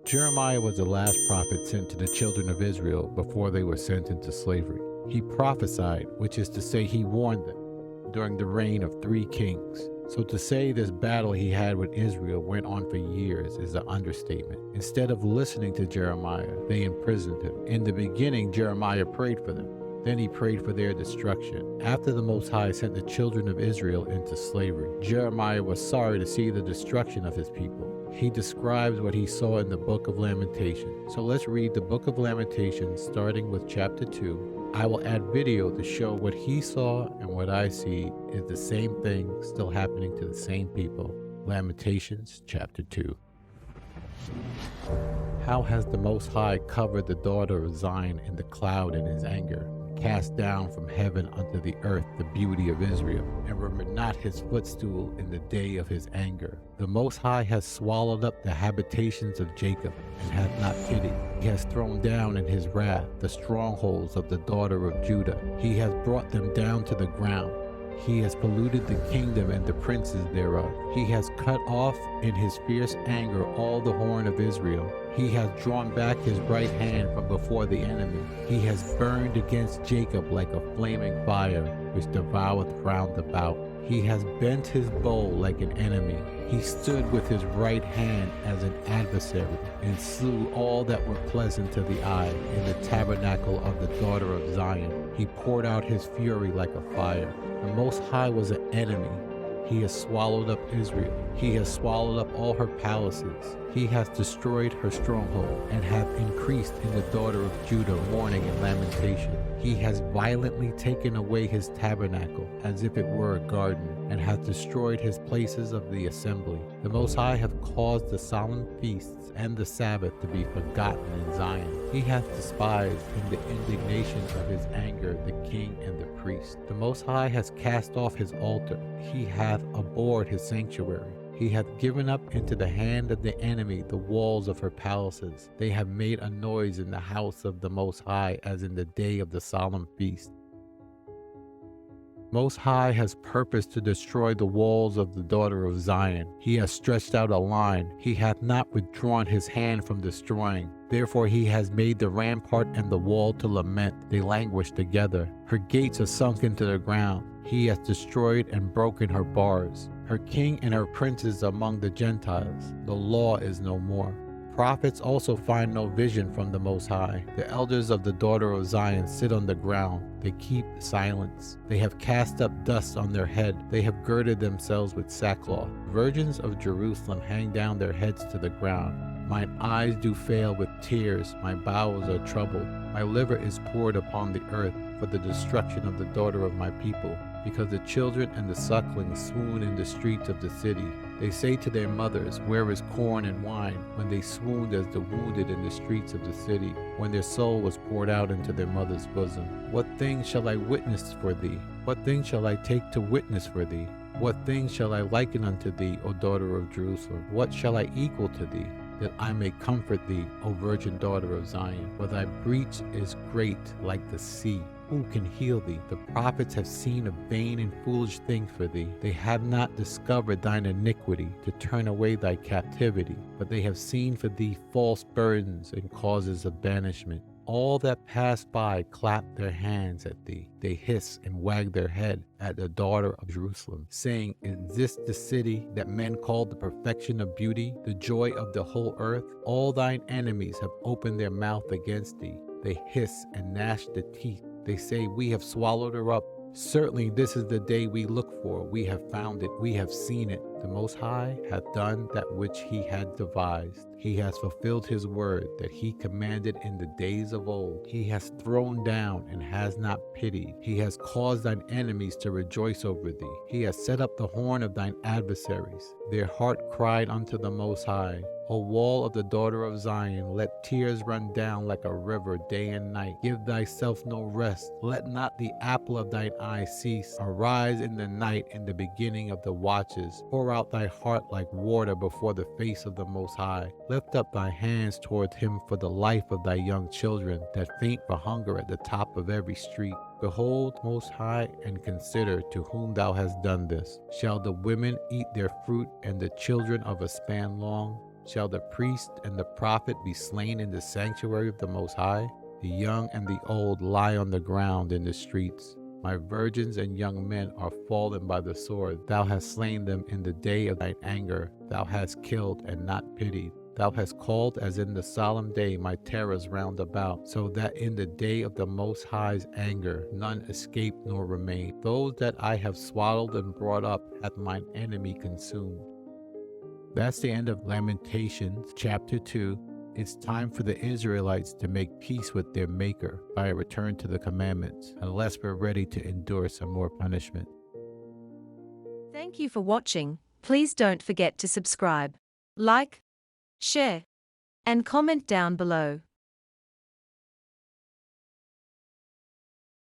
Jeremiah was the last prophet sent to the children of Israel before they were sent into slavery. He prophesied, which is to say he warned them, during the reign of 3 kings. So to say this battle he had with Israel went on for years is an understatement. Instead of listening to Jeremiah, they imprisoned him. In the beginning, Jeremiah prayed for them. Then he prayed for their destruction. After the Most High sent the children of Israel into slavery, Jeremiah was sorry to see the destruction of his people. He describes what he saw in the book of Lamentations. So let's read the book of Lamentations starting with chapter 2. I will add video to show what he saw and what I see is the same thing still happening to the same people. Lamentations chapter 2. How has the Most High covered the daughter of Zion in the cloud in his anger, cast down from heaven unto the earth the beauty of Israel, and remembered not his footstool in the day of his anger. The Most High has swallowed up the habitations of Jacob, and hath not pity. He has thrown down in his wrath the strongholds of the daughter of Judah. He has brought them down to the ground. He has polluted the kingdom and the princes thereof. He has cut off in his fierce anger all the horn of Israel. He has drawn back his right hand from before the enemy. He has burned against Jacob like a flaming fire, which devoureth round about. He has bent his bow like an enemy. He stood with his right hand as an adversary, and slew all that were pleasant to the eye in the tabernacle of the daughter of Zion. He poured out his fury like a fire. The Most High was an enemy. He has swallowed up Israel. He has swallowed up all her palaces. He hath destroyed her stronghold, and hath increased in the daughter of Judah mourning and lamentation. He has violently taken away his tabernacle, as if it were a garden, and hath destroyed his places of the assembly. The Most High hath caused the solemn feasts and the Sabbath to be forgotten in Zion. He hath despised in the indignation of his anger the king and the priest. The Most High has cast off his altar. He hath abhorred his sanctuary. He hath given up into the hand of the enemy the walls of her palaces. They have made a noise in the house of the Most High as in the day of the solemn feast. Most High has purposed to destroy the walls of the daughter of Zion. He has stretched out a line. He hath not withdrawn his hand from destroying. Therefore he has made the rampart and the wall to lament. They languish together. Her gates are sunk into the ground. He has destroyed and broken her bars. Her king and her princes among the Gentiles. The law is no more. Prophets also find no vision from the Most High. The elders of the daughter of Zion sit on the ground. They keep silence. They have cast up dust on their head. They have girded themselves with sackcloth. Virgins of Jerusalem hang down their heads to the ground. Mine eyes do fail with tears. My bowels are troubled. My liver is poured upon the earth for the destruction of the daughter of my people, because the children and the sucklings swoon in the streets of the city. They say to their mothers, where is corn and wine? When they swooned as the wounded in the streets of the city, when their soul was poured out into their mother's bosom. What things shall I witness for thee? What things shall I take to witness for thee? What things shall I liken unto thee, O daughter of Jerusalem? What shall I equal to thee, that I may comfort thee, O virgin daughter of Zion? For thy breach is great like the sea. Who can heal thee? The prophets have seen a vain and foolish thing for thee. They have not discovered thine iniquity to turn away thy captivity, but they have seen for thee false burdens and causes of banishment. All that pass by clap their hands at thee. They hiss and wag their head at the daughter of Jerusalem, saying, is this the city that men call the perfection of beauty, the joy of the whole earth? All thine enemies have opened their mouth against thee. They hiss and gnash the teeth. They say, we have swallowed her up. Certainly this is the day we look for. We have found it. We have seen it. The Most High hath done that which he had devised. He has fulfilled his word that he commanded in the days of old. He has thrown down and has not pitied. He has caused thine enemies to rejoice over thee. He has set up the horn of thine adversaries. Their heart cried unto the Most High. O wall of the daughter of Zion, let tears run down like a river day and night. Give thyself no rest. Let not the apple of thine eye cease. Arise in the night, in the beginning of the watches. Pour out thy heart like water before the face of the Most High. Lift up thy hands toward him for the life of thy young children, that faint for hunger at the top of every street. Behold, Most High, and consider to whom thou hast done this. Shall the women eat their fruit, and the children of a span long? Shall the priest and the prophet be slain in the sanctuary of the Most High? The young and the old lie on the ground in the streets. My virgins and young men are fallen by the sword. Thou hast slain them in the day of thine anger. Thou hast killed and not pitied. Thou hast called as in the solemn day my terrors round about, so that in the day of the Most High's anger none escape nor remain. Those that I have swallowed and brought up hath mine enemy consumed. That's the end of Lamentations chapter 2. It's time for the Israelites to make peace with their Maker by a return to the commandments, unless we're ready to endure some more punishment. Thank you for watching. Please don't forget to subscribe, like, share, and comment down below.